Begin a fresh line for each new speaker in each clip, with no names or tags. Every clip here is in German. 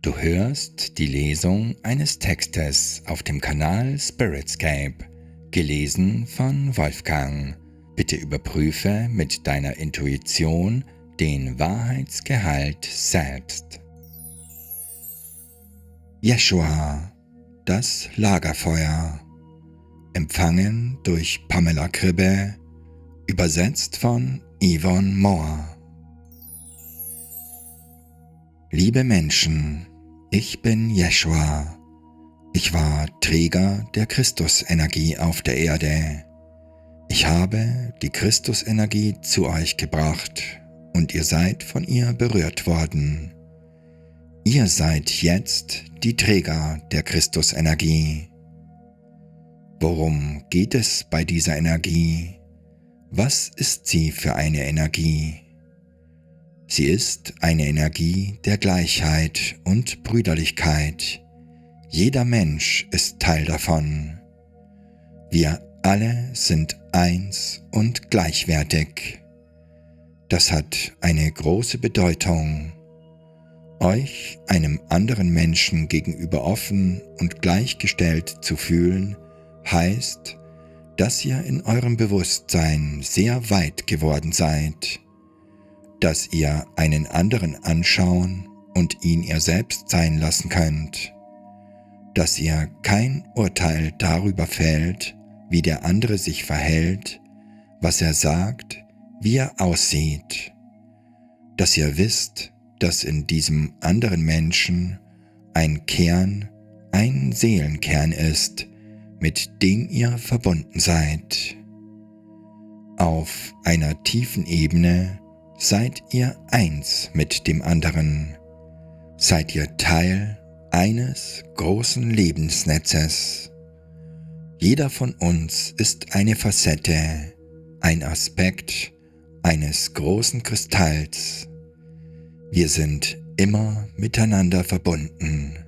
Du hörst die Lesung eines Textes auf dem Kanal Spiritscape, gelesen von Wolfgang. Bitte überprüfe mit deiner Intuition den Wahrheitsgehalt selbst. Jeschua, das Lagerfeuer. Empfangen durch Pamela Kribbe, übersetzt von Yvonne Moore. Liebe Menschen, ich bin Jeschua. Ich war Träger der Christusenergie auf der Erde. Ich habe die Christusenergie zu euch gebracht und ihr seid von ihr berührt worden. Ihr seid jetzt die Träger der Christusenergie. Worum geht es bei dieser Energie? Was ist sie für eine Energie? Sie ist eine Energie der Gleichheit und Brüderlichkeit. Jeder Mensch ist Teil davon. Wir alle sind eins und gleichwertig. Das hat eine große Bedeutung. Euch einem anderen Menschen gegenüber offen und gleichgestellt zu fühlen, heißt, dass ihr in eurem Bewusstsein sehr weit geworden seid, dass ihr einen anderen anschauen und ihn ihr selbst sein lassen könnt, dass ihr kein Urteil darüber fällt, wie der andere sich verhält, was er sagt, wie er aussieht, dass ihr wisst, dass in diesem anderen Menschen ein Kern, ein Seelenkern ist, mit dem ihr verbunden seid. Auf einer tiefen Ebene seid ihr eins mit dem anderen. Seid ihr Teil eines großen Lebensnetzes. Jeder von uns ist eine Facette, ein Aspekt eines großen Kristalls. Wir sind immer miteinander verbunden.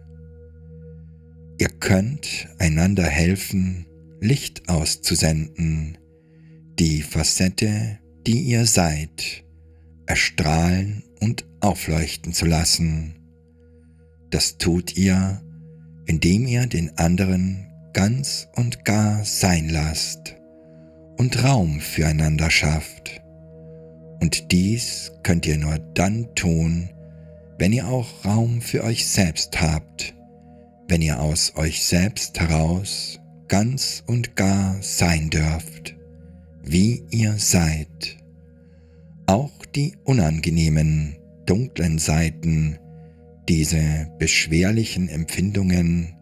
Ihr könnt einander helfen, Licht auszusenden, die Facette, die ihr seid, erstrahlen und aufleuchten zu lassen. Das tut ihr, indem ihr den anderen ganz und gar sein lasst und Raum füreinander schafft. Und dies könnt ihr nur dann tun, wenn ihr auch Raum für euch selbst habt, wenn ihr aus euch selbst heraus ganz und gar sein dürft, wie ihr seid. Auch die unangenehmen, dunklen Seiten, diese beschwerlichen Empfindungen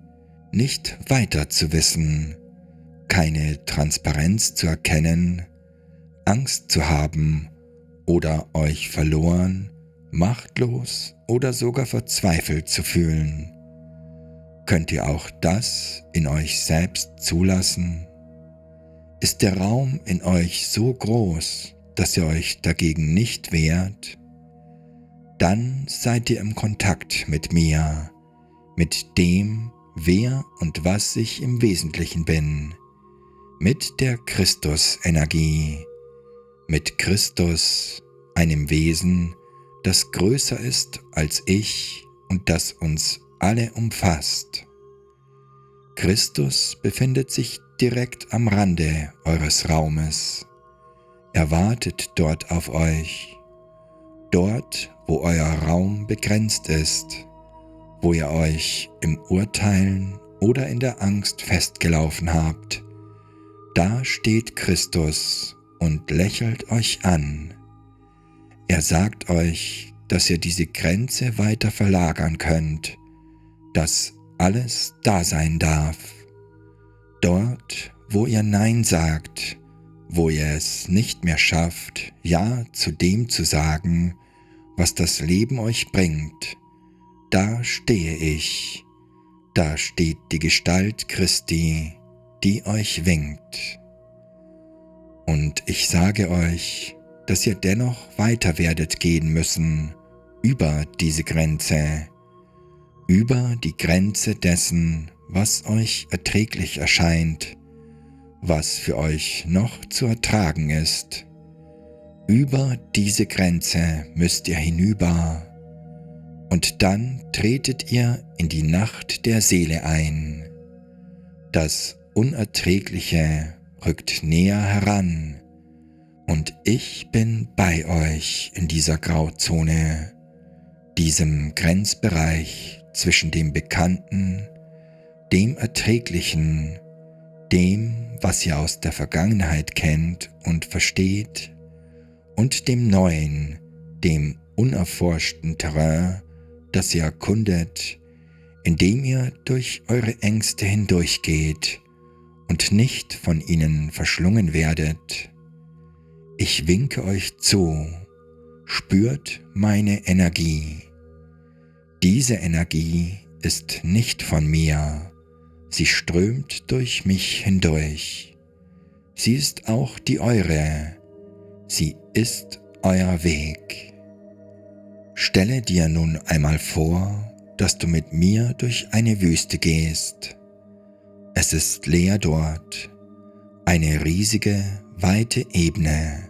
nicht weiter zu wissen, keine Transparenz zu erkennen, Angst zu haben oder euch verloren, machtlos oder sogar verzweifelt zu fühlen. Könnt ihr auch das in euch selbst zulassen? Ist der Raum in euch so groß, dass ihr euch dagegen nicht wehrt? Dann seid ihr im Kontakt mit mir, mit dem, wer und was ich im Wesentlichen bin, mit der Christusenergie, mit Christus, einem Wesen, das größer ist als ich und das uns alle umfasst. Christus befindet sich direkt am Rande eures Raumes. Er wartet dort auf euch, dort, wo euer Raum begrenzt ist, wo ihr euch im Urteilen oder in der Angst festgelaufen habt. Da steht Christus und lächelt euch an. Er sagt euch, dass ihr diese Grenze weiter verlagern könnt, dass alles da sein darf. Dort, wo ihr Nein sagt, wo ihr es nicht mehr schafft, Ja zu dem zu sagen, was das Leben euch bringt, da stehe ich, da steht die Gestalt Christi, die euch winkt. Und ich sage euch, dass ihr dennoch weiter werdet gehen müssen, über diese Grenze, über die Grenze dessen, was euch erträglich erscheint, was für euch noch zu ertragen ist. Über diese Grenze müsst ihr hinüber Und dann tretet ihr in die Nacht der Seele ein. Das Unerträgliche rückt näher heran, und ich bin bei euch in dieser Grauzone, diesem Grenzbereich zwischen dem Bekannten, dem Erträglichen, dem, was ihr aus der Vergangenheit kennt und versteht, und dem Neuen, dem unerforschten Terrain, das ihr erkundet, indem ihr durch eure Ängste hindurchgeht und nicht von ihnen verschlungen werdet. Ich winke euch zu, spürt meine Energie. Diese Energie ist nicht von mir, sie strömt durch mich hindurch. Sie ist auch die eure, sie ist euer Weg. Stelle dir nun einmal vor, dass du mit mir durch eine Wüste gehst. Es ist leer dort, eine riesige, weite Ebene.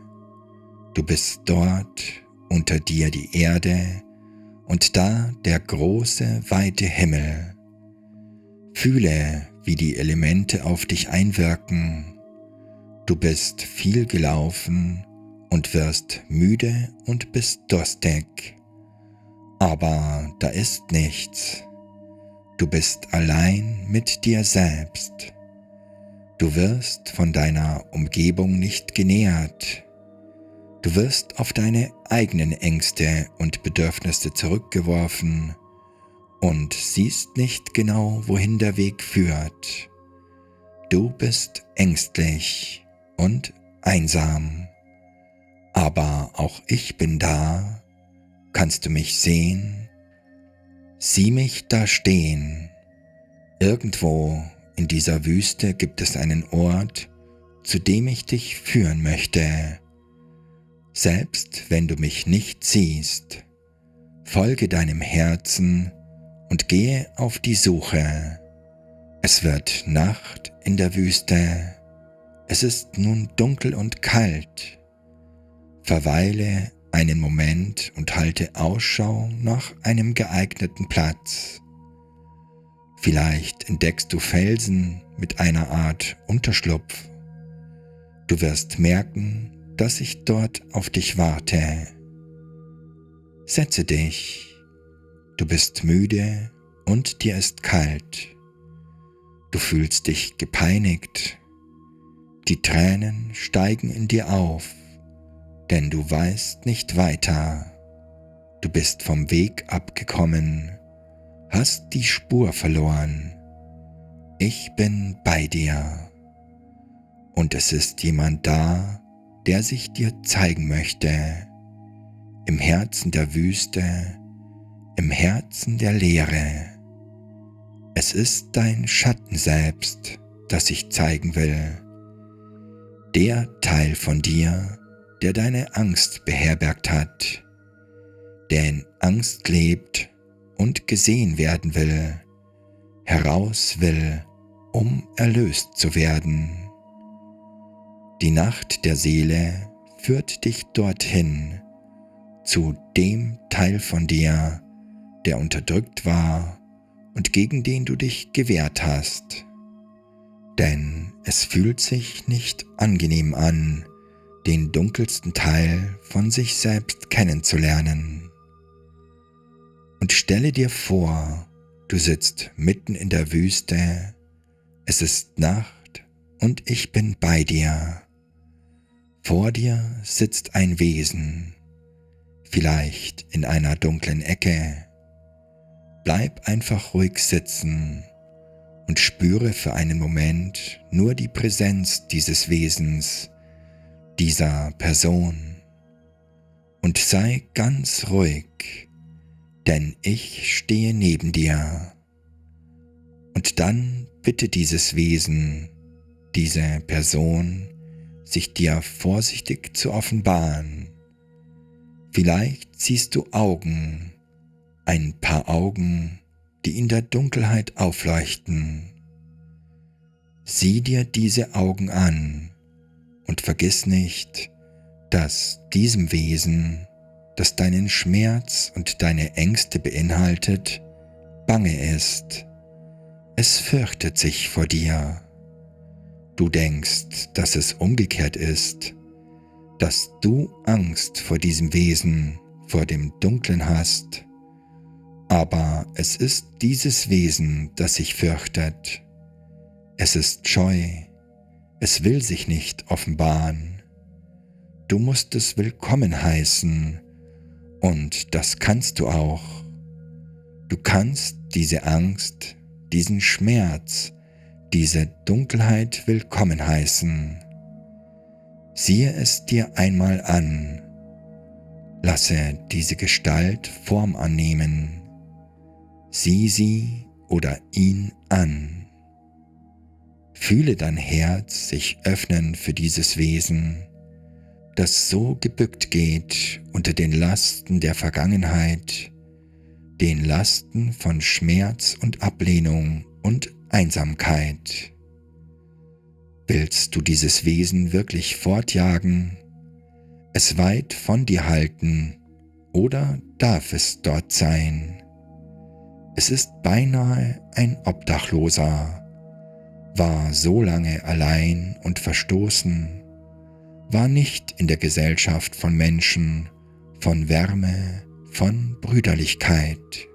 Du bist dort, unter dir die Erde und da der große, weite Himmel. Fühle, wie die Elemente auf dich einwirken. Du bist viel gelaufen und wirst müde und bist durstig. Aber da ist nichts. Du bist allein mit dir selbst. Du wirst von deiner Umgebung nicht genährt. Du wirst auf deine eigenen Ängste und Bedürfnisse zurückgeworfen und siehst nicht genau, wohin der Weg führt. Du bist ängstlich und einsam. Aber auch ich bin da. Kannst du mich sehen? Sieh mich da stehen. Irgendwo in dieser Wüste gibt es einen Ort, zu dem ich dich führen möchte. Selbst wenn du mich nicht siehst, folge deinem Herzen und gehe auf die Suche. Es wird Nacht in der Wüste. Es ist nun dunkel und kalt. Verweile einen Moment und halte Ausschau nach einem geeigneten Platz. Vielleicht entdeckst du Felsen mit einer Art Unterschlupf. Du wirst merken, dass ich dort auf dich warte. Setze dich. Du bist müde und dir ist kalt. Du fühlst dich gepeinigt. Die Tränen steigen in dir auf, denn du weißt nicht weiter. Du bist vom Weg abgekommen, hast die Spur verloren. Ich bin bei dir. Und es ist jemand da, der sich dir zeigen möchte. Im Herzen der Wüste, im Herzen der Leere. Es ist dein Schatten selbst, das sich zeigen will. Der Teil von dir, der deine Angst beherbergt hat, der in Angst lebt und gesehen werden will, heraus will, um erlöst zu werden. Die Nacht der Seele führt dich dorthin, zu dem Teil von dir, der unterdrückt war und gegen den du dich gewehrt hast. Denn es fühlt sich nicht angenehm an, den dunkelsten Teil von sich selbst kennenzulernen. Und stelle dir vor, du sitzt mitten in der Wüste, es ist Nacht und ich bin bei dir. Vor dir sitzt ein Wesen, vielleicht in einer dunklen Ecke. Bleib einfach ruhig sitzen und spüre für einen Moment nur die Präsenz dieses Wesens, dieser Person. Und sei ganz ruhig, denn ich stehe neben dir. Und dann bitte dieses Wesen, diese Person, sich dir vorsichtig zu offenbaren. Vielleicht siehst du Augen, ein paar Augen, die in der Dunkelheit aufleuchten. Sieh dir diese Augen an und vergiss nicht, dass diesem Wesen, das deinen Schmerz und deine Ängste beinhaltet, bange ist. Es fürchtet sich vor dir. Du denkst, dass es umgekehrt ist, dass du Angst vor diesem Wesen, vor dem Dunklen hast. Aber es ist dieses Wesen, das sich fürchtet. Es ist scheu. Es will sich nicht offenbaren. Du musst es willkommen heißen, und das kannst du auch. Du kannst diese Angst, diesen Schmerz, diese Dunkelheit willkommen heißen. Siehe es dir einmal an. Lasse diese Gestalt Form annehmen. Sieh sie oder ihn an. Fühle dein Herz sich öffnen für dieses Wesen, das so gebückt geht unter den Lasten der Vergangenheit, den Lasten von Schmerz und Ablehnung und Einsamkeit. Willst du dieses Wesen wirklich fortjagen, es weit von dir halten, oder darf es dort sein? Es ist beinahe ein Obdachloser, war so lange allein und verstoßen, war nicht in der Gesellschaft von Menschen, von Wärme, von Brüderlichkeit.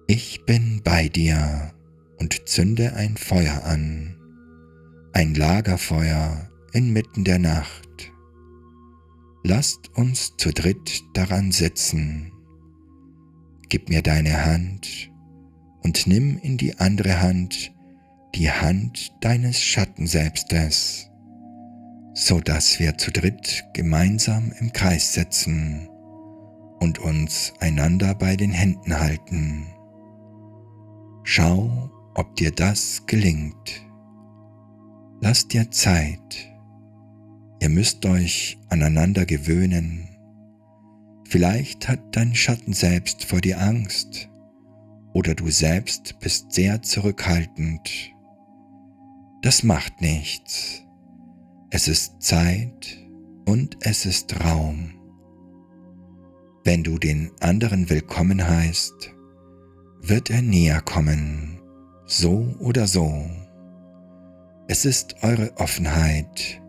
Ich bin bei dir und zünde ein Feuer an, ein Lagerfeuer inmitten der Nacht. Lasst uns zu dritt daran sitzen. Gib mir deine Hand und nimm in die andere Hand die Hand deines Schattenselbstes, so dass wir zu dritt gemeinsam im Kreis sitzen und uns einander bei den Händen halten. Schau, ob dir das gelingt. Lass dir Zeit. Ihr müsst euch aneinander gewöhnen. Vielleicht hat dein Schatten selbst vor dir Angst oder du selbst bist sehr zurückhaltend. Das macht nichts. Es ist Zeit und es ist Raum. Wenn du den anderen willkommen heißt, wird er näher kommen, so oder so. Es ist eure Offenheit,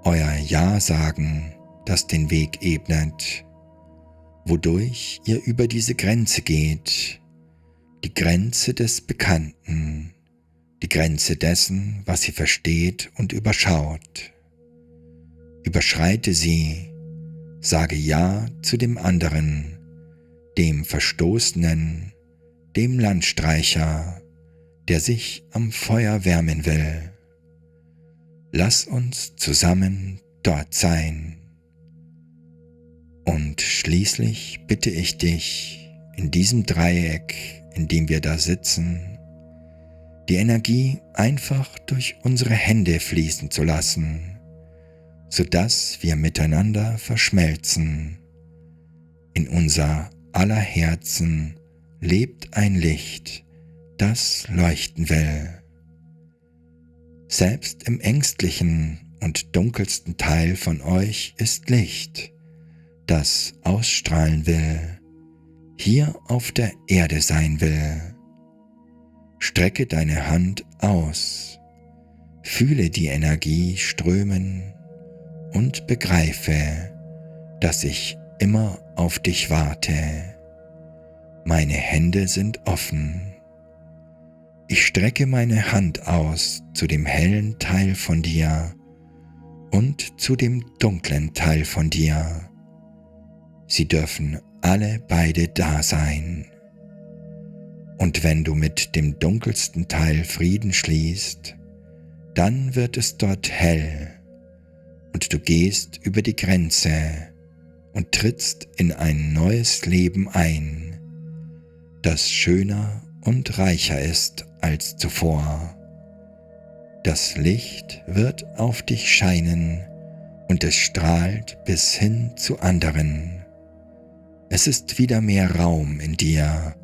euer Ja-Sagen, das den Weg ebnet, wodurch ihr über diese Grenze geht, die Grenze des Bekannten, die Grenze dessen, was sie versteht und überschaut. Überschreite sie, sage Ja zu dem anderen, dem Verstoßenen, dem Landstreicher, der sich am Feuer wärmen will. Lass uns zusammen dort sein. Und schließlich bitte ich dich, in diesem Dreieck, in dem wir da sitzen, die Energie einfach durch unsere Hände fließen zu lassen, sodass wir miteinander verschmelzen. In unser aller Herzen lebt ein Licht, das leuchten will. Selbst im ängstlichen und dunkelsten Teil von euch ist Licht, das ausstrahlen will, hier auf der Erde sein will. Strecke deine Hand aus, fühle die Energie strömen und begreife, dass ich immer auf dich warte. Meine Hände sind offen. Ich strecke meine Hand aus zu dem hellen Teil von dir und zu dem dunklen Teil von dir. Sie dürfen alle beide da sein. Und wenn du mit dem dunkelsten Teil Frieden schließt, dann wird es dort hell und du gehst über die Grenze und trittst in ein neues Leben ein, das schöner und reicher ist als zuvor. Das Licht wird auf dich scheinen und es strahlt bis hin zu anderen. Es ist wieder mehr Raum in dir,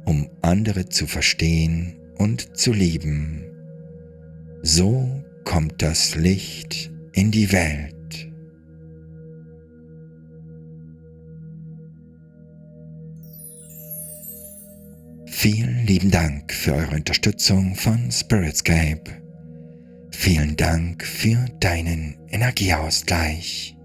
um andere zu verstehen und zu lieben. So kommt das Licht in die Welt. Vielen lieben Dank für eure Unterstützung von Spiritscape. Vielen Dank für deinen Energieausgleich.